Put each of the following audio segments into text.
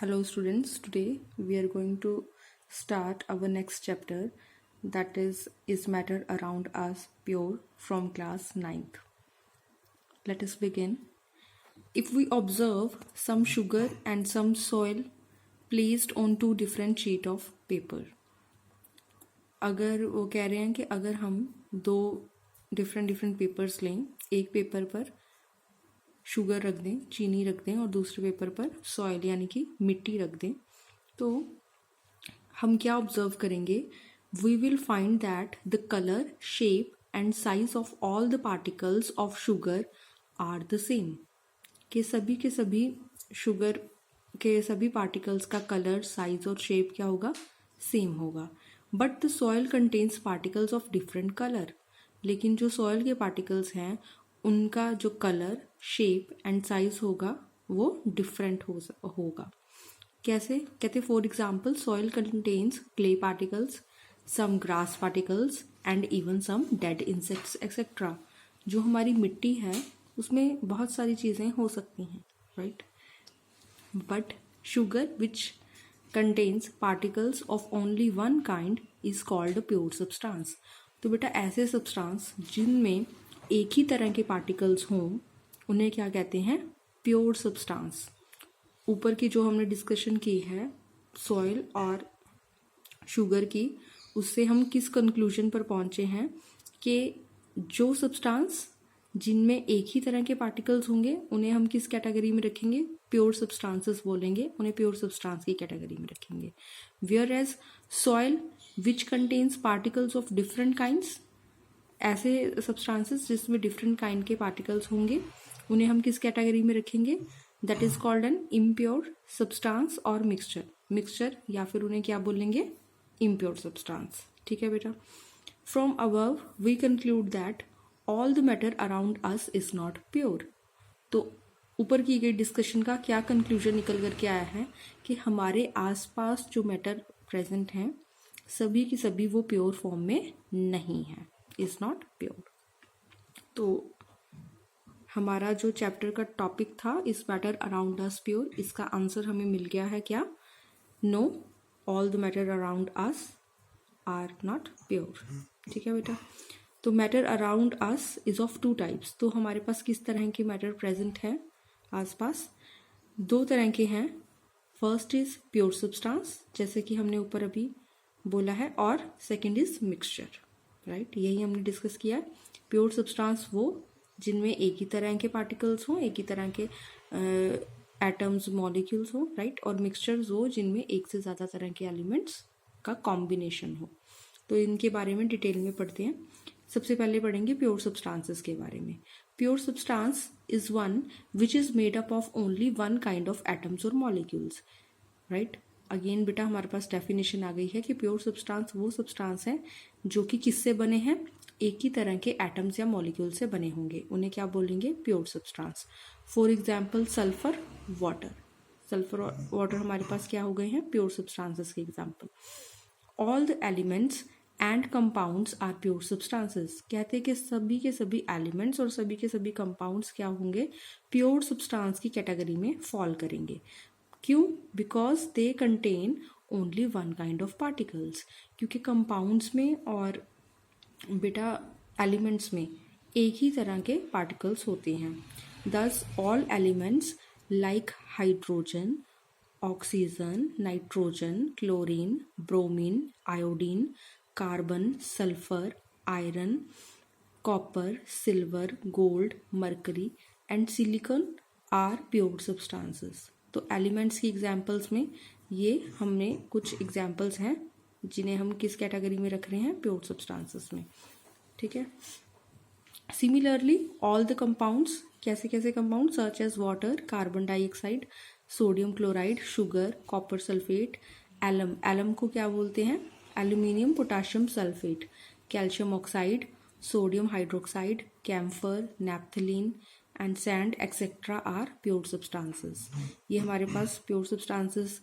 Hello students, today we are going to start our next chapter, that is matter around us pure, from class 9th. Let us begin. If we observe some sugar and some soil placed on two different sheet of paper, अगर वो कह रहे हैं कि अगर हम दो different papers लें, एक पेपर पर शुगर रख दें, चीनी रख दें और दूसरे पेपर पर सॉइल यानी कि मिट्टी रख दें, तो हम क्या ऑब्जर्व करेंगे? We will find that the colour, shape and size of all the particles of sugar are the same. कि सभी शुगर के सभी पार्टिकल्स का कलर, साइज और शेप क्या होगा? सेम होगा. But the soil contains particles of different colour. लेकिन जो सॉइल के पार्टिकल्स हैं उनका जो कलर, शेप एंड साइज होगा वो डिफरेंट होगा. कैसे? कहते for example soil contains clay particles, some grass particles and even some dead insects etcetera. जो हमारी मिट्टी है उसमें बहुत सारी चीज़ें हो सकती हैं, right? But sugar which contains particles of only one kind is called pure substance. तो बेटा ऐसे सब्सटेंस जिनमें एक ही तरह के पार्टिकल्स हों उन्हें क्या कहते हैं? Pure substance. ऊपर की जो हमने डिस्कशन की है सॉइल और शुगर की, उससे हम किस कंक्लूजन पर पहुंचे हैं कि जो सब्सटेंस जिनमें एक ही तरह के पार्टिकल्स होंगे उन्हें हम किस कैटेगरी में रखेंगे? प्योर सब्सटेंसेस बोलेंगे, उन्हें प्योर सब्सटेंस की कैटेगरी में रखेंगे. Whereas soil which contains particles of different kinds, ऐसे सब्सटेंसेस जिसमें डिफरेंट काइंड के पार्टिकल्स होंगे उन्हें हम किस कैटेगरी में रखेंगे? That is called an impure substance और मिक्सचर या फिर उन्हें क्या बोलेंगे? Impure substance. ठीक है बेटा. From above we conclude that all the matter around us is not pure. तो ऊपर की गई डिस्कशन का क्या कंक्लूजन निकल करके आया है कि हमारे आसपास जो मैटर प्रेजेंट हैं सभी की सभी वो प्योर फॉर्म में नहीं है, इज नॉट प्योर. तो हमारा जो चैप्टर का टॉपिक था इस मैटर अराउंड अस प्योर, इसका आंसर हमें मिल गया है क्या? No, all the matter around us are not pure. ठीक है बेटा. तो matter around us is of two types. तो हमारे पास किस तरह के मैटर प्रेजेंट है आसपास? दो तरह के हैं. फर्स्ट इज प्योर सब्सटेंस, जैसे कि हमने ऊपर अभी बोला है, और सेकंड इज मिक्सचर, राइट? यही हमने डिस्कस किया. प्योर सब्सटेंस वो जिनमें एक ही तरह के पार्टिकल्स हों, एक ही तरह के एटम्स, मॉलिक्यूल्स हों, राइट? और मिक्सचर्स वो जिनमें एक से ज़्यादा तरह के एलिमेंट्स का कॉम्बिनेशन हो. तो इनके बारे में डिटेल में पढ़ते हैं. सबसे पहले पढ़ेंगे प्योर सब्सटेंसेस के बारे में. Pure substance is one which is made up of only one kind of atoms और मॉलिक्यूल्स, राइट? अगेन बेटा हमारे पास डेफिनेशन आ गई है कि प्योर सब्सटेंस वो सब्सटेंस है जो कि किससे बने हैं? एक ही तरह के एटम्स या मॉलिक्यूल से बने होंगे, उन्हें क्या बोलेंगे? Pure substance. For example sulphur, water. Sulphur और वाटर हमारे पास क्या हो गए हैं? प्योर सब्सटेंसेस के example. All the elements and compounds are pure substances. कहते हैं कि सभी के सभी एलिमेंट्स और सभी के सभी कंपाउंड्स क्या होंगे? प्योर सब्सटेंस की कैटेगरी में फॉल करेंगे. क्यों? Because they contain only one kind of particles. क्योंकि कंपाउंड्स में और बेटा एलिमेंट्स में एक ही तरह के पार्टिकल्स होते हैं. Thus all elements like hydrogen, oxygen, nitrogen, chlorine, bromine, iodine, carbon, sulphur, iron, copper, silver, gold, mercury and silicon are pure substances. तो एलिमेंट्स की एग्जाम्पल्स में ये हमने कुछ एग्जाम्पल्स हैं जिन्हें हम किस कैटेगरी में रख रहे हैं? प्योर सब्सटेंसेस में. ठीक है. सिमिलरली ऑल द कंपाउंड्स, कैसे कैसे compound? Such as water, carbon dioxide, sodium chloride, sugar, copper sulphate, alum. Alum को क्या बोलते हैं? Aluminium potassium sulphate, calcium oxide, sodium hydroxide, camphor, naphthalene and sand etcetera are pure substances. ये हमारे पास pure substances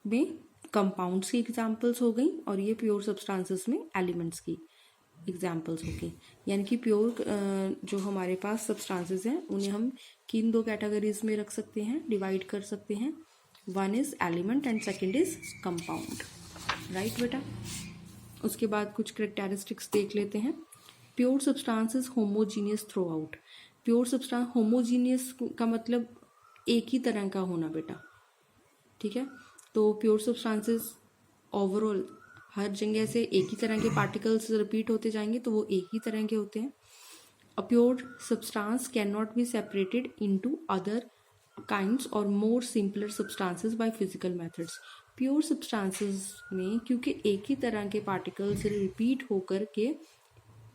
में कंपाउंड्स की examples हो गई और ये प्योर सब्सटेंसेस में एलिमेंट्स की. एग्जाम्पल्स होंगे। यानी कि प्योर जो हमारे पास सब्सटेंसेस हैं उन्हें हम किन दो कैटेगरीज में रख सकते हैं, डिवाइड कर सकते हैं। One is element and second is compound, right बेटा। उसके बाद कुछ कैरेक्टरिस्टिक्स देख लेते हैं। Pure substances homogeneous through out. Pure substance homogeneous का मतलब एक ही तरह का होना बेटा, ठीक है। तो प्योर सब्सटेंसेस ओवरऑल हर जगह से एक ही तरह के पार्टिकल्स रिपीट होते जाएंगे तो वो एक ही तरह के होते हैं। A pure substance can not be separated into other kinds और more simpler substances by physical methods. Pure substances में क्योंकि एक ही तरह के पार्टिकल्स रिपीट होकर के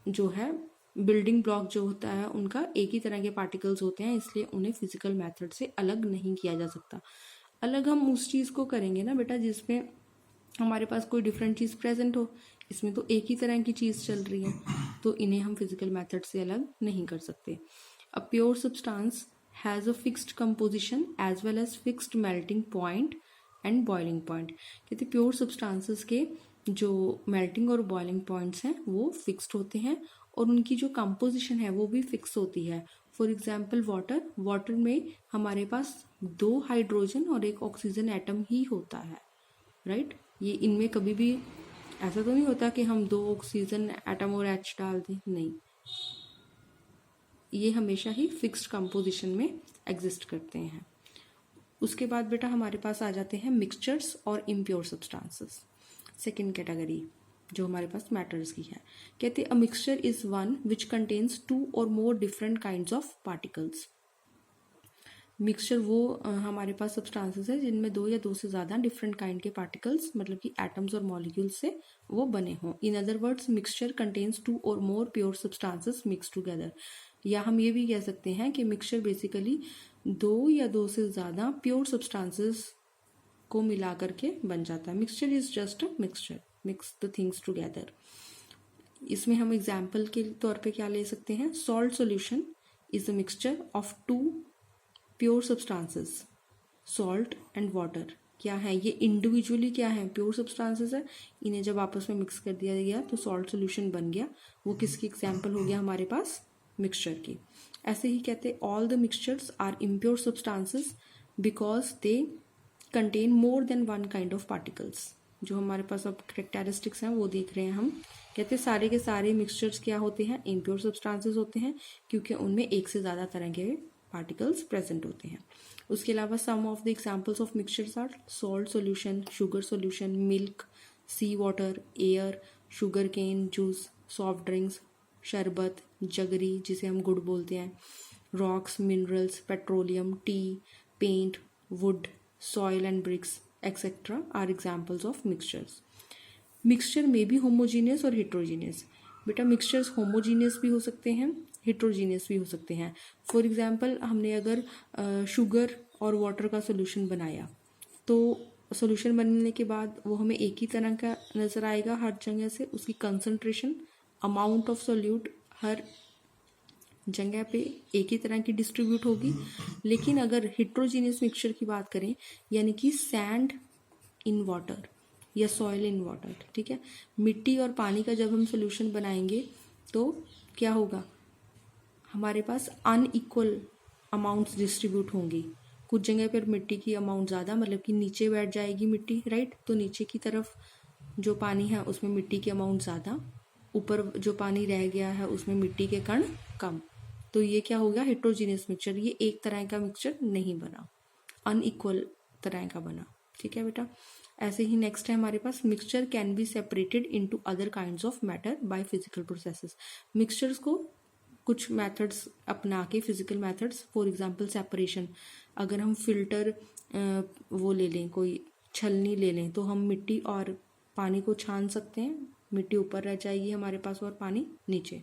जो है बिल्डिंग ब्लॉक जो होता है उनका एक ही तरह के पार्टिकल्स होते हैं, इसलिए उन्हें फिजिकल मेथड से अलग नहीं किया जा सकता। अलग हम उस चीज़ को करेंगे ना बेटा जिसमें हमारे पास कोई डिफरेंट चीज़ प्रेजेंट हो। इसमें तो एक ही तरह की चीज़ चल रही है, तो इन्हें हम फिजिकल मेथड से अलग नहीं कर सकते। A pure substance has a fixed composition as well as fixed melting point and boiling point. कहते प्योर सब्सटेंसेस के जो मेल्टिंग और बॉइलिंग पॉइंट्स हैं वो फिक्स्ड होते हैं और उनकी जो कंपोजिशन है वो भी फिक्स होती है। फॉर एग्जाम्पल वाटर में हमारे पास 2 हाइड्रोजन और 1 ऑक्सीजन एटम ही होता है, राइट। ये इनमें कभी भी ऐसा तो नहीं होता कि हम 2 ऑक्सीजन एटम और H डाल दें, नहीं, ये हमेशा ही फिक्स्ड कंपोजिशन में एग्जिस्ट करते हैं। उसके बाद बेटा हमारे पास आ जाते हैं मिक्सचर्स और इम्प्योर सब्सटेंसेस, सेकेंड कैटेगरी जो हमारे पास मैटर्स की है। कहते हैं a mixture is one which contains 2 और more different kinds of particles. Mixture वो हमारे पास सब्सटेंसेस है जिनमें 2 या 2 से ज़्यादा डिफरेंट काइंड के पार्टिकल्स मतलब कि एटम्स और मॉलिक्यूल्स से वो बने हों। In other words mixture contains 2 और मोर प्योर सब्सटेंसेस मिक्स टुगेदर। या हम ये भी कह सकते हैं कि मिक्सचर बेसिकली 2 या 2 से ज़्यादा प्योर सब्सटेंसेस को मिला करके बन जाता है। Mixture is just a mixture, mix the things together. इसमें हम एग्जाम्पल के तौर पे क्या ले सकते हैं, salt solution is a mixture of 2 pure substances salt and water. क्या है ये इंडिविजुअली क्या है, प्योर सब्सटेंसेस है, इन्हें जब आपस में मिक्स कर दिया गया तो सॉल्ट सॉल्यूशन बन गया। वो किसकी एग्जाम्पल हो गया हमारे पास, मिक्सचर की। ऐसे ही कहते हैं all the mixtures are impure substances because they contain more than one kind of particles. जो हमारे पास अब कैरेक्टरिस्टिक्स हैं वो देख रहे हैं हम। कहते हैं सारे के सारे मिक्सचर्स क्या होते हैं, इम्प्योर सब्सटेंसेस होते हैं क्योंकि उनमें एक से ज़्यादा तरह के पार्टिकल्स प्रेजेंट होते हैं। उसके अलावा some of the examples of mixtures are salt solution, sugar solution, milk, sea water, air, sugar cane juice, soft drinks, sharbat, jaggery जिसे हम गुड़ बोलते हैं, rocks, minerals, petroleum, tea, paint, wood, soil and bricks etcetera are examples of mixtures. Mixture में भी homogeneous और heterogeneous. बेटा mixtures homogeneous भी हो सकते हैं, हिट्रोजीनियस भी हो सकते हैं। फॉर एग्जांपल हमने अगर शुगर और वाटर का सोल्यूशन बनाया तो सोल्यूशन बनने के बाद वो हमें एक ही तरह का नज़र आएगा हर जगह से। उसकी कंसंट्रेशन, अमाउंट ऑफ सोल्यूट हर जगह पे एक ही तरह की डिस्ट्रीब्यूट होगी। लेकिन अगर हिट्रोजीनियस मिक्सचर की बात करें यानी कि सैंड इन वाटर या सॉइल इन वाटर, ठीक है, मिट्टी और पानी का जब हम सोल्यूशन बनाएंगे तो क्या होगा, हमारे पास अनइक्वल अमाउंट्स डिस्ट्रीब्यूट होंगी। कुछ जगह पर मिट्टी की अमाउंट ज़्यादा मतलब कि नीचे बैठ जाएगी मिट्टी, राइट, तो नीचे की तरफ जो पानी है उसमें मिट्टी की अमाउंट ज़्यादा, ऊपर जो पानी रह गया है उसमें मिट्टी के कण कम। तो ये क्या हो गया, हेट्रोजीनियस मिक्सचर। ये एक तरह का मिक्सचर नहीं बना, अनइक्वल तरह का बना, ठीक है बेटा। ऐसे ही नेक्स्ट है हमारे पास mixture can be separated into other kinds of matter by physical processes. Mixtures को कुछ मेथड्स अपना के, physical methods, for example separation. अगर हम फिल्टर वो ले लें, कोई छलनी ले लें तो हम मिट्टी और पानी को छान सकते हैं, मिट्टी ऊपर रह जाएगी हमारे पास और पानी नीचे।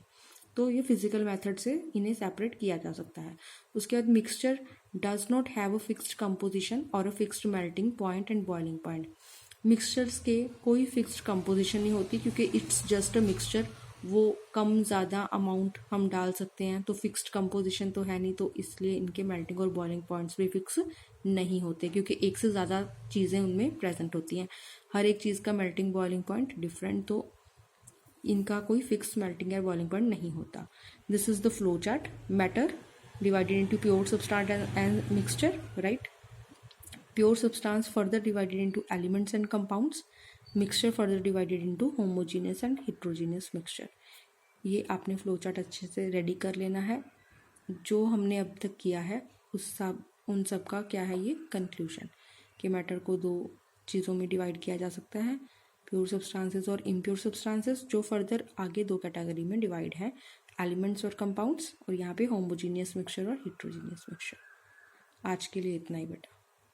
तो ये फिजिकल मेथड से इन्हें सेपरेट किया जा सकता है। उसके बाद mixture does not have a fixed composition और a fixed melting point and boiling point. Mixtures के कोई फिक्स्ड कंपोजिशन नहीं होती क्योंकि इट्स जस्ट अ मिक्सचर। वो कम ज़्यादा अमाउंट हम डाल सकते हैं, तो फिक्स्ड कंपोजिशन तो है नहीं, तो इसलिए इनके मेल्टिंग और बॉइलिंग पॉइंट्स भी फिक्स नहीं होते क्योंकि एक से ज़्यादा चीज़ें उनमें प्रेजेंट होती हैं। हर एक चीज़ का मेल्टिंग बॉइलिंग पॉइंट डिफरेंट तो इनका कोई फिक्स मेल्टिंग या बॉइलिंग पॉइंट नहीं होता. This is the flow chart. Matter divided into pure substance and mixture, right? Pure substance further divided into elements and compounds. Mixture further divided into homogeneous and heterogeneous mixture. ये आपने flow chart अच्छे से ready कर लेना है. जो हमने अब तक किया है उन सब का क्या है ये कंक्लूजन, कि मैटर को दो चीज़ों में डिवाइड किया जा सकता है, प्योर सब्सटेंसेस और इम्प्योर सब्सटेंसेस, जो फर्दर आगे दो कैटेगरी में डिवाइड है, एलिमेंट्स और कंपाउंड्स, और यहाँ पे होमोजीनियस मिक्सचर और हिट्रोजीनियस मिक्सचर. आज के लिए इतना ही बेटा.